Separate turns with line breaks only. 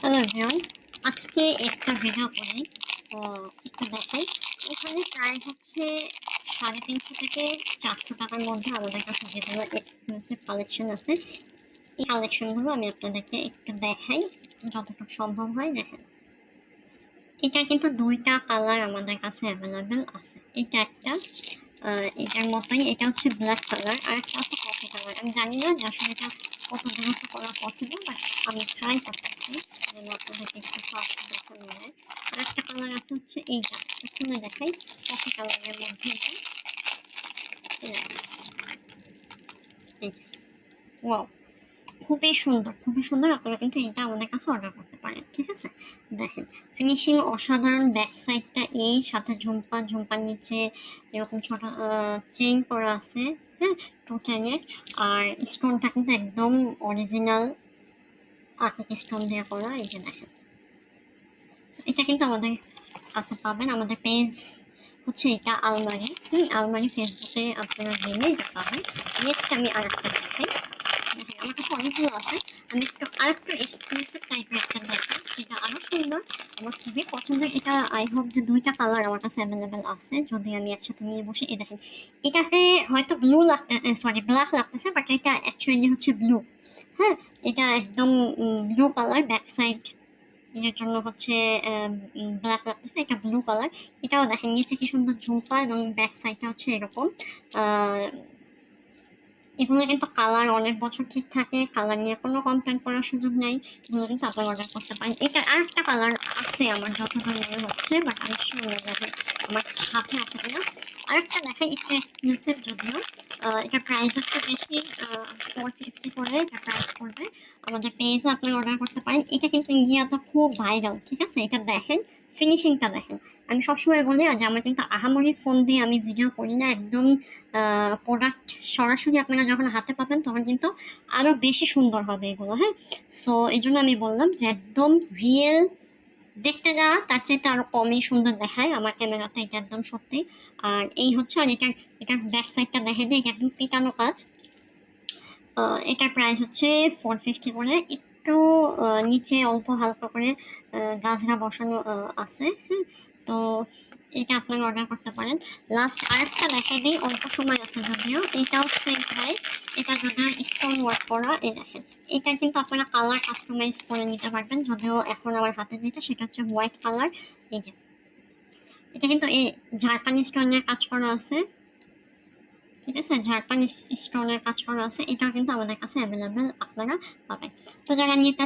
Hello everyone, আজকে একটা video করি। তো একটু দেখাই। এখানে প্রায় হচ্ছে 350 থেকে 400 টাকার মধ্যে আমাদের কাছে যেগুলো এক্সক্লুসিভ কালেকশন আছে, এই কালেকশনগুলো আমি আপনাদেরকে একটু দেখাই, যতটুকু সম্ভব হয় দেখেন। এটা কিন্তু দুইটা কালার আমাদের কাছে অ্যাভেলেবেল আছে। এটা একটা এটার মতোই, এটা হচ্ছে ব্ল্যাক কালার, আর একটা আছে কফি কালার। আমি জানি না যে আসলে এটা কত দ্রুত করা পসিবল, বাট আমি ট্রাই করতেছি যেন আপনাদেরকে একটু ফাস্ট দেখানো যায়। আর একটা কালার আছে হচ্ছে এইটা, খুলে দেখাই। কফি কালারের মধ্যে এটা ওয়াও, খুবই সুন্দর, খুবই সুন্দর। আপনারা কিন্তু এটা আমাদের কাছে অর্ডার করতে পারেন, ঠিক আছে? দেখেন ফিনিশিং অসাধারণ। ব্যাক সাইডটা এই সাথে ঝুমপার নিচে এরকম ছোট চেইন করা আছে, হ্যাঁ, 210-এর। আর স্টোনটা কিন্তু একদম অরিজিনাল আর্টিক স্টোন দিয়ে করা। এই যে দেখেন, এটা কিন্তু আমাদের কাছে পাবেন। আমাদের পেজ হচ্ছে এটা আলমারি, আলমারি ফেসবুকে আপনারা গেলে এটা পাবেন। নেক্সট আমি আরেকটা দেখাই। আমার কাছে অনেকগুলো আছে, আমি আরেকটু এক্সক্লুসিভ টাইপের একটা দেখাই, সেটা আরো সুন্দর, আমার খুবই পছন্দের। এটা আই হোপ যে দুইটা কালার আমার কাছে অ্যাভেলেবেল আছে, যদি আমি একসাথে নিয়ে বসে। এই দেখেন, এটাকে হয়তো ব্লু লাগতে, সরি ব্ল্যাক লাগতেছে, বাট এটা অ্যাকচুয়ালি হচ্ছে ব্লু। হ্যাঁ, এটা একদম ব্লু কালার। ব্যাক সাইড এর জন্য হচ্ছে ব্ল্যাক লাগতেছে, এটা ব্লু কালার। এটাও দেখেন নিচে কি সুন্দর ঝুমকা, এবং ব্যাক সাইডটা হচ্ছে এরকম। এগুলো কিন্তু কালার অনেক বছর ঠিক থাকে, কালার নিয়ে কোনো কমপ্লেন করার সুযোগ নাই। এগুলো কিন্তু আপনারা অর্ডার করতে পারেন। এটা আরেকটা কালার আছে আমার যতদূর মনে হচ্ছে, বাট আমি শিওর না যে আমার সাথে আছে কিনা। আরেকটা দেখাই, একটু এক্সক্লুসিভ যদিও। এটার প্রাইস হচ্ছে বেশি, 450 করে এটা প্রাইস পড়বে। আমাদের পেজে আপনারা অর্ডার করতে পারেন। এটা কিন্তু ইন্ডিয়াতে খুব ভাইরাল, ঠিক আছে? এটা দেখেন, ফিনিশিংটা দেখেন। আমি সবসময় বলি যে আমার কিন্তু আহামরি ফোন দিয়ে আমি ভিডিও করি না, একদম প্রোডাক্ট সরাসরি আপনারা যখন হাতে পাবেন তখন কিন্তু আরো বেশি সুন্দর হবে এগুলো, হ্যাঁ। সো এই জন্য আমি বললাম যে একদম রিয়েল দেখতে যা তার চাইতে আরো কমই সুন্দর দেখায় আমার ক্যামেরাতে, এটা একদম সত্যি। আর এই হচ্ছে, আর এটার ব্যাক সাইডটা দেখে দেয়, এটা একদম পিটানো কাজ। এটার প্রাইস হচ্ছে 450 করে। একটু নিচে অল্প হালকা করে গাজরা বসানো আছে, হ্যাঁ। তো এটা আপনারা অর্ডার করতে পারেন। লাস্ট আরেকটা দেখা দিই, অল্প সময় আছে যদিও। এটাও সেম প্রাইস, এটা যদিও স্টোন ওয়ার্ক করা। এই দেখেন, এটা কিন্তু আপনারা কালার কাস্টমাইজ করে নিতে পারবেন, যদিও এখন আমার হাতে যেটা সেটা হচ্ছে হোয়াইট কালার। এই যে এটা কিন্তু এই ঝাড়পানি স্টোনের কাজ করা আছে, ঠিক আছে? ঝাড়পানি স্টোনের কাজ করা আছে। এটাও কিন্তু আমাদের কাছে অ্যাভেলেবেল আপনারা পাবেন। তো যারা নিতে